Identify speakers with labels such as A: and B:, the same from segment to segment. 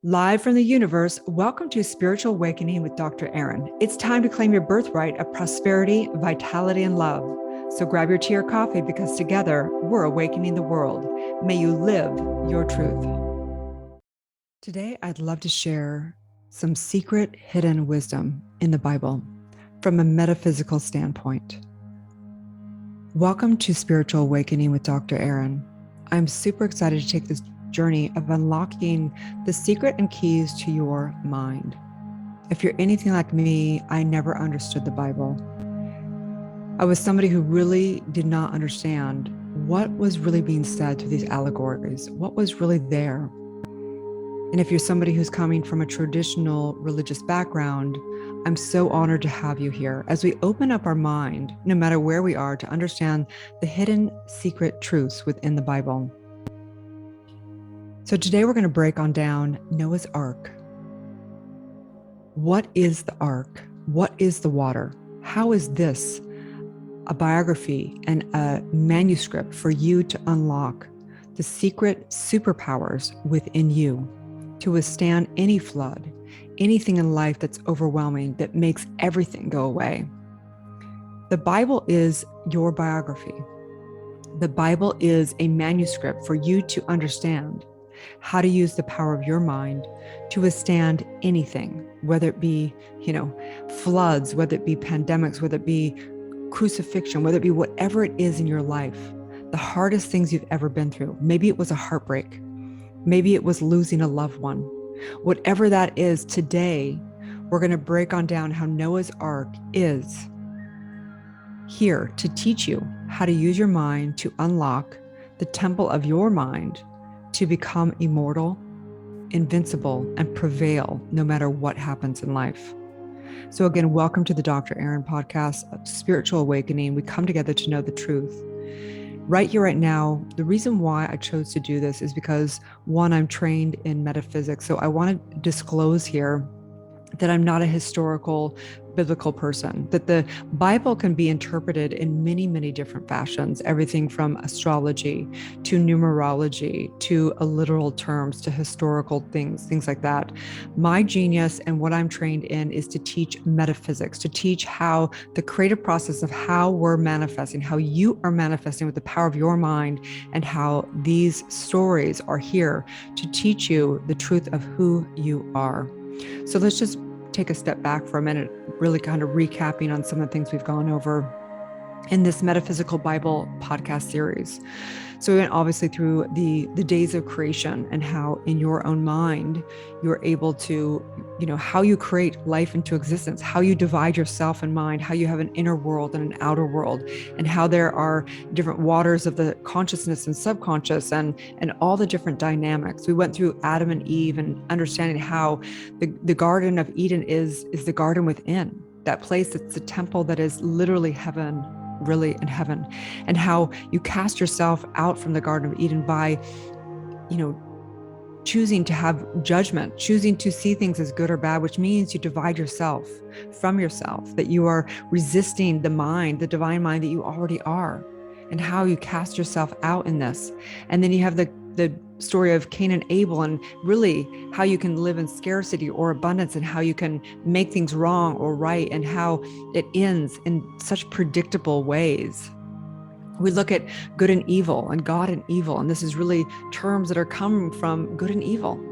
A: Live from the universe, welcome to Spiritual Awakening with Dr. Erin. It's time to claim your birthright of prosperity, vitality, and love. So grab your tea or coffee because together we're awakening the world. May you live your truth. Today, I'd love to share some secret hidden wisdom in the Bible from a metaphysical standpoint. Welcome to Spiritual Awakening with Dr. Erin. I'm super excited to take this journey of unlocking the secret and keys to your mind. If you're anything like me, I never understood the Bible. I was somebody who really did not understand what was really being said through these allegories, what was really there. And if you're somebody who's coming from a traditional religious background, I'm so honored to have you here as we open up our mind, no matter where we are, to understand the hidden secret truths within the Bible. So today we're going to break on down Noah's Ark. What is the Ark? What is the water? How is this a biography and a manuscript for you to unlock the secret superpowers within you to withstand any flood, anything in life that's overwhelming, that makes everything go away? The Bible is your biography. The Bible is a manuscript for you to understand how to use the power of your mind to withstand anything, whether it be, floods, whether it be pandemics, whether it be crucifixion, whether it be whatever it is in your life, the hardest things you've ever been through. Maybe it was a heartbreak. Maybe it was losing a loved one. Whatever that is, today, we're going to break on down how Noah's Ark is here to teach you how to use your mind to unlock the temple of your mind to become immortal, invincible, and prevail no matter what happens in life. So again, welcome to the Dr. Erin podcast, Spiritual Awakening. We come together to know the truth. Right here, right now, the reason why I chose to do this is because, one, I'm trained in metaphysics. So I want to disclose here that I'm not a historical biblical person, that the Bible can be interpreted in many, many different fashions, everything from astrology to numerology to literal terms to historical things like that. My genius and what I'm trained in is to teach metaphysics, to teach how the creative process of how we're manifesting, how you are manifesting with the power of your mind, and how these stories are here to teach you the truth of who you are. So let's just take a step back for a minute, really kind of recapping on some of the things we've gone over in this Metaphysical Bible podcast series. So we went obviously through the days of creation and how in your own mind, you're able to, how you create life into existence, how you divide yourself and mind, how you have an inner world and an outer world, and how there are different waters of the consciousness and subconscious and all the different dynamics. We went through Adam and Eve and understanding how the Garden of Eden is the garden within, that place that's the temple that is literally heaven, really in heaven, and how you cast yourself out from the Garden of Eden by, choosing to have judgment, choosing to see things as good or bad, which means you divide yourself from yourself, that you are resisting the mind, the divine mind that you already are, and how you cast yourself out in this. And then you have the story of Cain and Abel, and really how you can live in scarcity or abundance, and how you can make things wrong or right, and how it ends in such predictable ways. We look at good and evil and God and evil, and this is really terms that are coming from good and evil.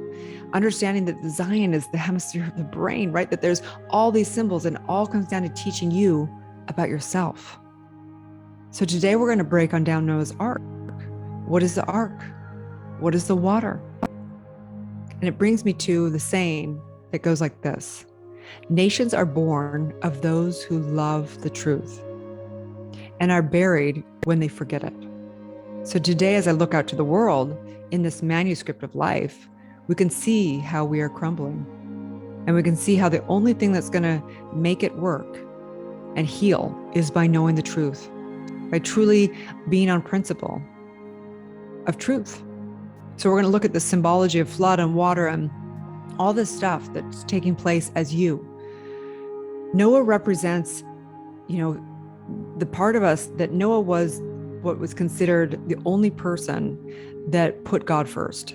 A: Understanding that the Zion is the hemisphere of the brain, right? That there's all these symbols, and all comes down to teaching you about yourself. So today we're going to break on down Noah's Ark. What is the Ark? What is the water? And it brings me to the saying that goes like this: nations are born of those who love the truth and are buried when they forget it. So today, as I look out to the world in this manuscript of life, we can see how we are crumbling. And we can see how the only thing that's going to make it work and heal is by knowing the truth, by truly being on principle of truth. So we're going to look at the symbology of flood and water and all this stuff that's taking place as you. Noah represents, the part of us that Noah was what was considered the only person that put God first.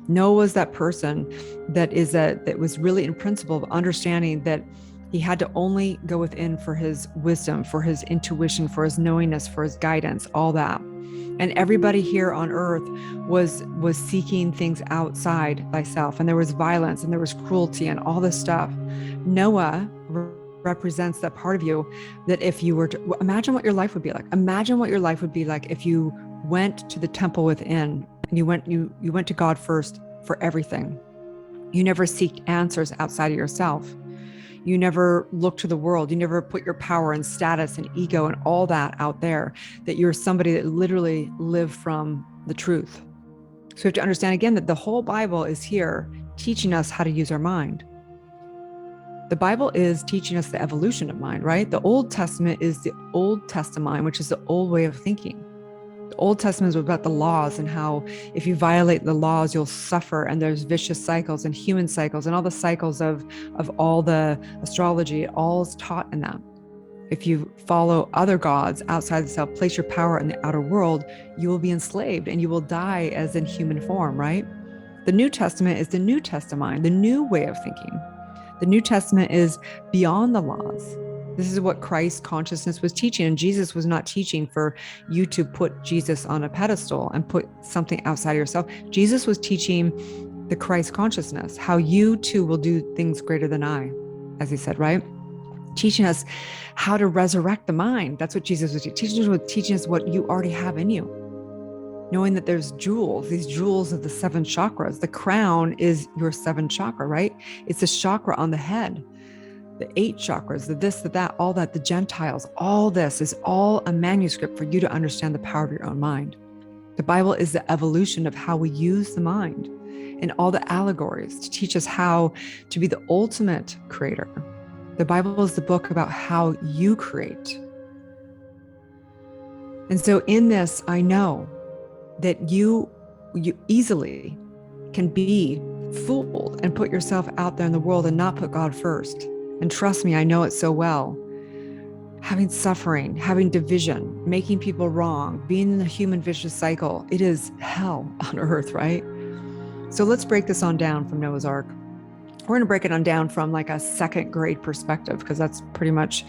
A: Noah was that person that was really in principle of understanding that he had to only go within for his wisdom, for his intuition, for his knowingness, for his guidance, all that. And everybody here on earth was seeking things outside thyself. And there was violence and there was cruelty and all this stuff. Noah represents that part of you that if you were to imagine what your life would be like. Imagine what your life would be like if you went to the temple within and you went to God first for everything. You never seek answers outside of yourself. You never look to the world. You never put your power and status and ego and all that out there, that you're somebody that literally lived from the truth. So we have to understand again that the whole Bible is here teaching us how to use our mind. The Bible is teaching us the evolution of mind, right? The Old Testament is the Old Testament, which is the old way of thinking. The Old Testament is about the laws and how if you violate the laws, you'll suffer. And there's vicious cycles and human cycles and all the cycles of all the astrology, all is taught in that. If you follow other gods outside the self, place your power in the outer world, you will be enslaved and you will die as in human form, right? The New Testament is the New Testament, the new way of thinking. The New Testament is beyond the laws. This is what Christ consciousness was teaching. And Jesus was not teaching for you to put Jesus on a pedestal and put something outside of yourself. Jesus was teaching the Christ consciousness, how you too will do things greater than I, as he said, right? Teaching us how to resurrect the mind. That's what Jesus was teaching us what you already have in you. Knowing that there's jewels, these jewels of the 7 chakras. The crown is your 7th chakra, right? It's a chakra on the head. The 8 chakras, the this, the that, all that, the Gentiles, all this is all a manuscript for you to understand the power of your own mind. The Bible is the evolution of how we use the mind and all the allegories to teach us how to be the ultimate creator. The Bible is the book about how you create. And so in this, I know that you easily can be fooled and put yourself out there in the world and not put God first. And trust me, I know it so well. Having suffering, having division, making people wrong, being in the human vicious cycle, it is hell on earth, right? So let's break this on down from Noah's Ark. We're going to break it on down from like a 2nd grade perspective, because that's pretty much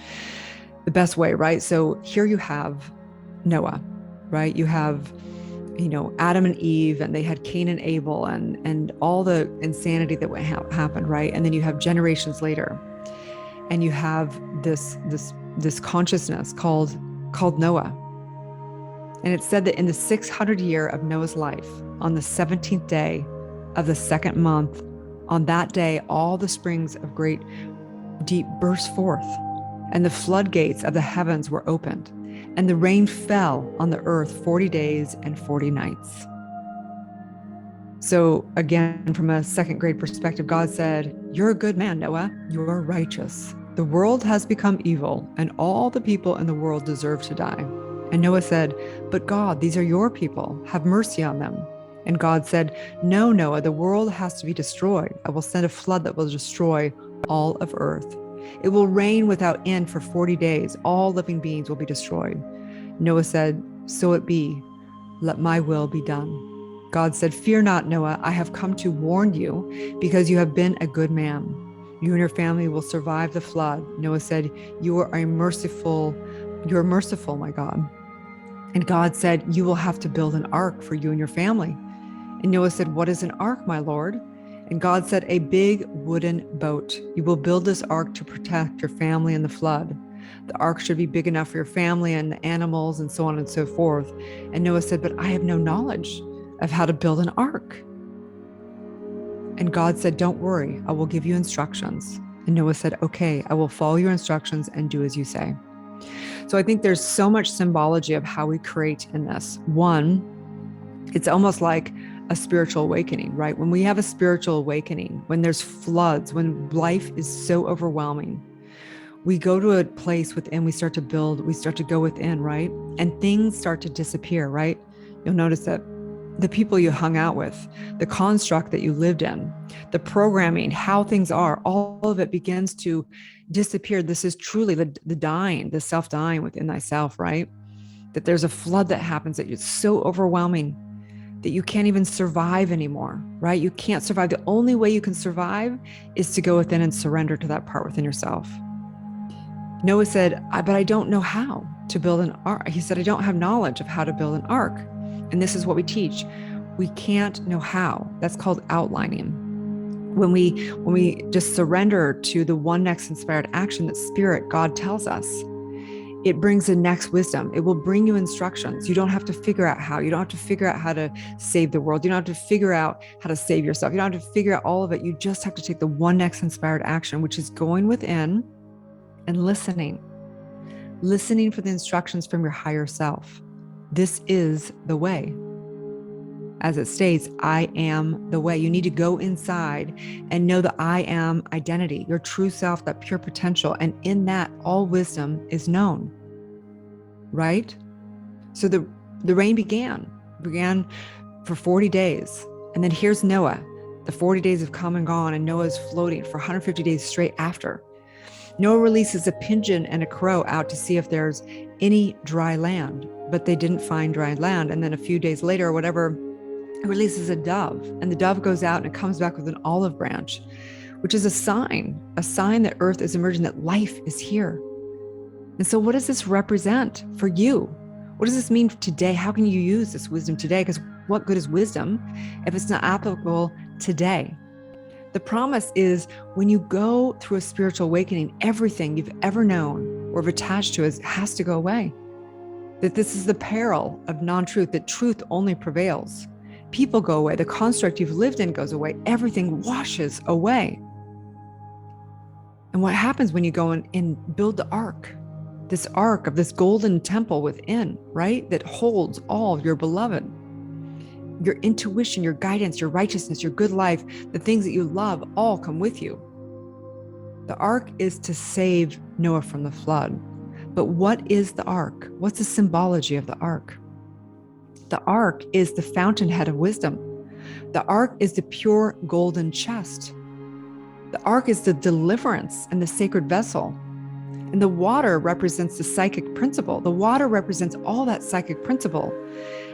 A: the best way, right? So here you have Noah, right? You have Adam and Eve, and they had Cain and Abel, and all the insanity that happened, right? And then you have generations later, and you have this consciousness called Noah. And it said that in the 600th year of Noah's life, on the 17th day of the 2nd month, on that day, all the springs of great deep burst forth, and the floodgates of the heavens were opened, and the rain fell on the earth 40 days and 40 nights. So again, from a 2nd grade perspective, God said, "You're a good man, Noah. You're righteous. The world has become evil, and all the people in the world deserve to die." And Noah said, "But God, these are your people. Have mercy on them." And God said, "No, Noah, the world has to be destroyed. I will send a flood that will destroy all of earth. It will rain without end for 40 days. All living beings will be destroyed." Noah said, "So it be. Let my will be done." God said, "Fear not, Noah. I have come to warn you because you have been a good man. You and your family will survive the flood." Noah said, You're merciful, my God." And God said, "You will have to build an ark for you and your family." And Noah said, "What is an ark, my Lord?" And God said, "A big wooden boat. You will build this ark to protect your family in the flood. The ark should be big enough for your family and the animals and so on and so forth." And Noah said, "But I have no knowledge of how to build an ark." And God said, "Don't worry, I will give you instructions." And Noah said, "Okay, I will follow your instructions and do as you say." So I think there's so much symbology of how we create in this. One, it's almost like a spiritual awakening, right? When we have a spiritual awakening, when there's floods, when life is so overwhelming, we go to a place within, we start to build, we start to go within, right? And things start to disappear, right? You'll notice that the people you hung out with, the construct that you lived in, the programming, how things are, all of it begins to disappear. This is truly the dying, the self-dying within thyself, right? That there's a flood that happens that it's so overwhelming. that you can't even survive anymore, right? You can't survive. The only way you can survive is to go within and surrender to that part within yourself. Noah said, but I don't know how to build an ark. He said, I don't have knowledge of how to build an ark. And this is what we teach. We can't know how. That's called outlining. When we just surrender to the one next inspired action that Spirit, God tells us, it brings the next wisdom. It will bring you instructions. You don't have to figure out how. You don't have to figure out how to save the world. You don't have to figure out how to save yourself. You don't have to figure out all of it. You just have to take the one next inspired action, which is going within and listening for the instructions from your higher self. This is the way. As it states, I am the way. You need to go inside and know the I am identity, your true self, that pure potential. And in that, all wisdom is known, right? So the rain began for 40 days. And then here's Noah. The 40 days have come and gone, and Noah's floating for 150 days straight after. Noah releases a pigeon and a crow out to see if there's any dry land, but they didn't find dry land. And then a few days later or whatever, it releases a dove, and the dove goes out and it comes back with an olive branch, which is a sign that Earth is emerging, that life is here. And so what does this represent for you? What does this mean today? How can you use this wisdom today? Because what good is wisdom if it's not applicable today? The promise is when you go through a spiritual awakening, everything you've ever known or have attached to has to go away. That this is the peril of non-truth, that truth only prevails. People go away. The construct you've lived in goes away. Everything washes away. And what happens when you go and build the ark? This ark of this golden temple within, right? That holds all your beloved. Your intuition, your guidance, your righteousness, your good life, the things that you love all come with you. The ark is to save Noah from the flood. But what is the ark? What's the symbology of the ark? The ark is the fountainhead of wisdom. The ark is the pure golden chest. The ark is the deliverance and the sacred vessel. And the water represents the psychic principle. The water represents all that psychic principle.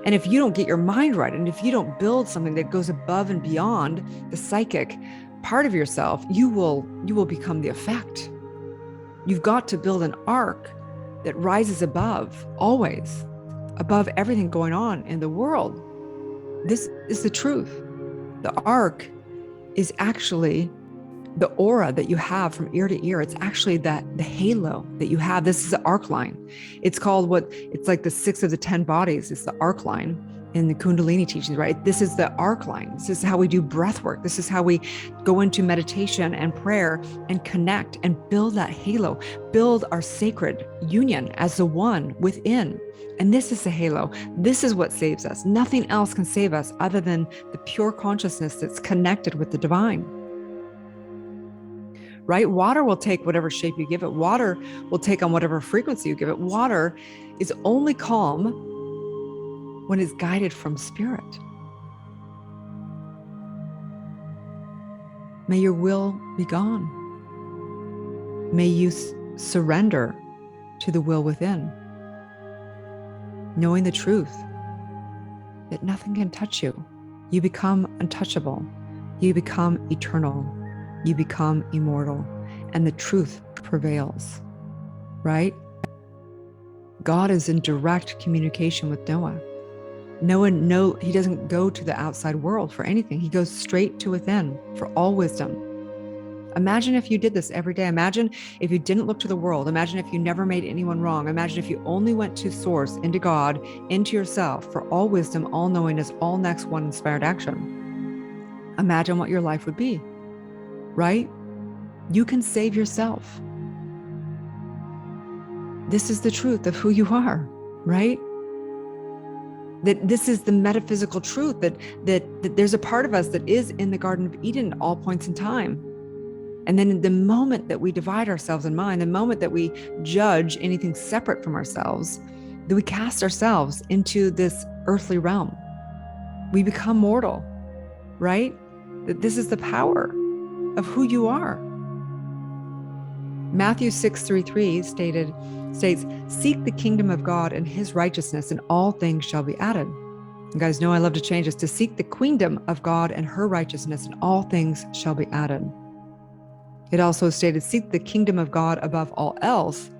A: And if you don't get your mind right, and if you don't build something that goes above and beyond the psychic part of yourself, you will become the effect. You've got to build an ark that rises above, always, above everything going on in the world. This is the truth. The ark is actually the aura that you have from ear to ear. It's actually the halo that you have. This is the arc line. It's called it's like the 6 of the 10 bodies. It's the arc line in the Kundalini teachings, right? This is the arc line. This is how we do breath work. This is how we go into meditation and prayer and connect and build that halo, build our sacred union as the one within. And this is the halo. This is what saves us. Nothing else can save us other than the pure consciousness that's connected with the divine. Right? Water will take whatever shape you give it. Water will take on whatever frequency you give it. Water is only calm when it's guided from Spirit. May your will be gone. May you surrender to the will within, knowing the truth that nothing can touch you. You become untouchable. You become eternal. You become immortal, and the truth prevails, right? God is in direct communication with Noah. He doesn't go to the outside world for anything. He goes straight to within for all wisdom. Imagine if you did this every day. Imagine if you didn't look to the world. Imagine if you never made anyone wrong. Imagine if you only went to source, into God, into yourself for all wisdom, all knowingness, all next one inspired action. Imagine what your life would be. Right? You can save yourself. This is the truth of who you are, right? That this is the metaphysical truth, that there's a part of us that is in the Garden of Eden at all points in time. And then the moment that we divide ourselves in mind, the moment that we judge anything separate from ourselves, that we cast ourselves into this earthly realm. We become mortal, right? That this is the power of who you are. Matthew 6:33 states, "Seek the kingdom of God and his righteousness, and all things shall be added." You guys know I love to change this. To seek the kingdom of God and her righteousness, and all things shall be added. It also stated, seek the kingdom of God above all else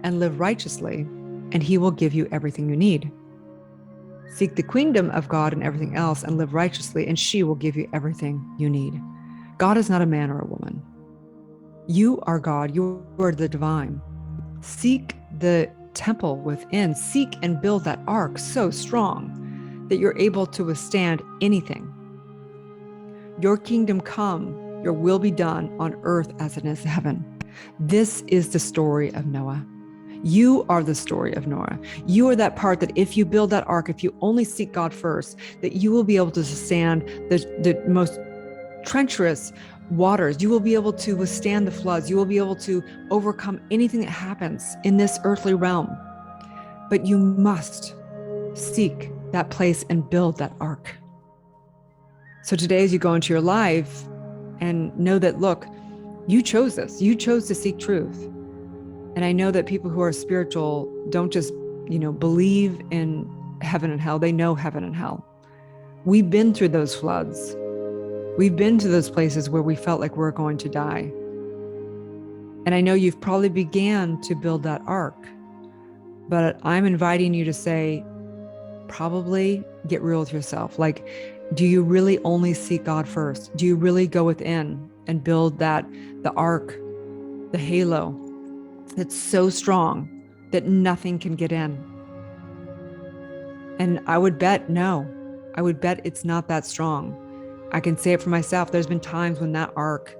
A: and live righteously, and he will give you everything you need. Seek the kingdom of God and everything else and live righteously, and she will give you everything you need. God is not a man or a woman. You are God. You are the divine. Seek the temple within. Seek and build that ark so strong that you're able to withstand anything. Your kingdom come, your will be done on earth as it is in heaven. This is the story of Noah. You are the story of Noah. You are that part that if you build that ark, if you only seek God first, that you will be able to stand the most treacherous waters. You will be able to withstand the floods. You will be able to overcome anything that happens in this earthly realm. But you must seek that place and build that ark. So today, as you go into your life and know that, look, you chose this. You chose to seek truth. And I know that people who are spiritual don't just, believe in heaven and hell. They know heaven and hell. We've been through those floods. We've been to those places where we felt like we're going to die. And I know you've probably began to build that ark, but I'm inviting you to say, probably get real with yourself. Like, do you really only seek God first? Do you really go within and build the ark, the halo that's so strong that nothing can get in? And I would bet no. I would bet it's not that strong. I can say it for myself. There's been times when that ark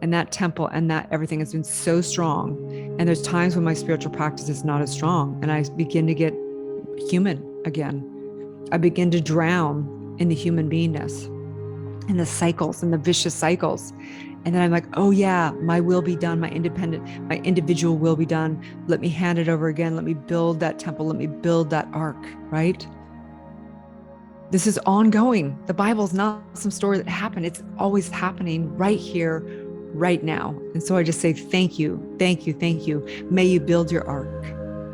A: and that temple and that everything has been so strong. And there's times when my spiritual practice is not as strong. And I begin to get human again. I begin to drown in the human beingness, in the cycles and the vicious cycles. And then I'm like, oh yeah, my will be done. My individual will be done. Let me hand it over again. Let me build that temple. Let me build that ark, right? This is ongoing. The Bible is not some story that happened. It's always happening right here, right now. And so I just say, thank you, thank you, thank you. May you build your ark.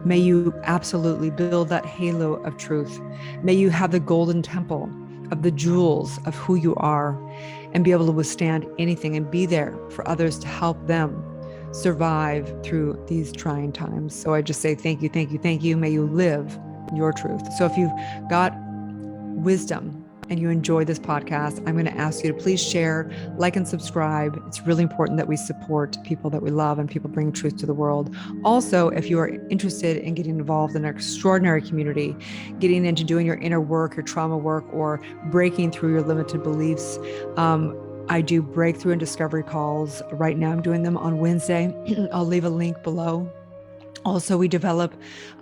A: May you absolutely build that halo of truth. May you have the golden temple of the jewels of who you are and be able to withstand anything and be there for others to help them survive through these trying times. So I just say, thank you, thank you, thank you. May you live your truth. So if you've got wisdom and you enjoy this podcast, I'm going to ask you to please share, like, and subscribe. It's really important that we support people that we love and people bring truth to the world. Also, if you are interested in getting involved in an extraordinary community, getting into doing your inner work, your trauma work, or breaking through your limited beliefs, I do breakthrough and discovery calls. Right now, I'm doing them on Wednesday. I'll leave a link below. Also, we develop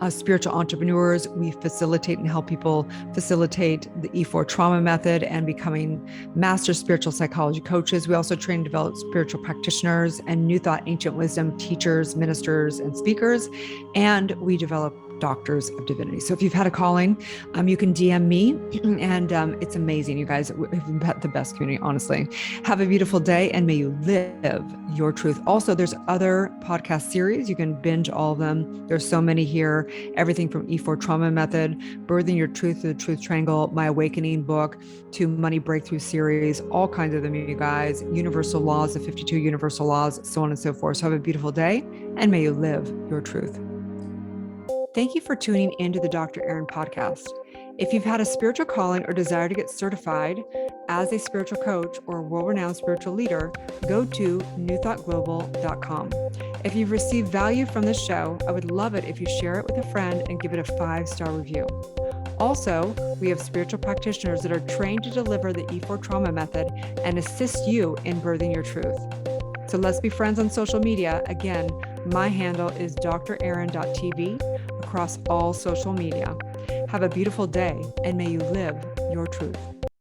A: spiritual entrepreneurs. We facilitate and help people facilitate the E4 trauma method and becoming master spiritual psychology coaches. We also train and develop spiritual practitioners and new thought, ancient wisdom teachers, ministers, and speakers. And we develop doctors of divinity. So if you've had a calling, you can DM me, and it's amazing. You guys, we've got the best community, honestly. Have a beautiful day, and may you live your truth. Also, there's other podcast series. You can binge all of them. There's so many here. Everything from E4 Trauma Method, Birthing Your Truth Through the Truth Triangle, My Awakening book, to Money Breakthrough series, all kinds of them, you guys. Universal Laws, the 52 Universal Laws, so on and so forth. So have a beautiful day, and may you live your truth. Thank you for tuning into the Dr. Erin podcast. If you've had a spiritual calling or desire to get certified as a spiritual coach or a world-renowned spiritual leader, go to newthoughtglobal.com. If you've received value from this show, I would love it if you share it with a friend and give it a 5-star review. Also, we have spiritual practitioners that are trained to deliver the E4 trauma method and assist you in birthing your truth. So let's be friends on social media. Again, my handle is drerin.tv across all social media. Have a beautiful day, and may you live your truth.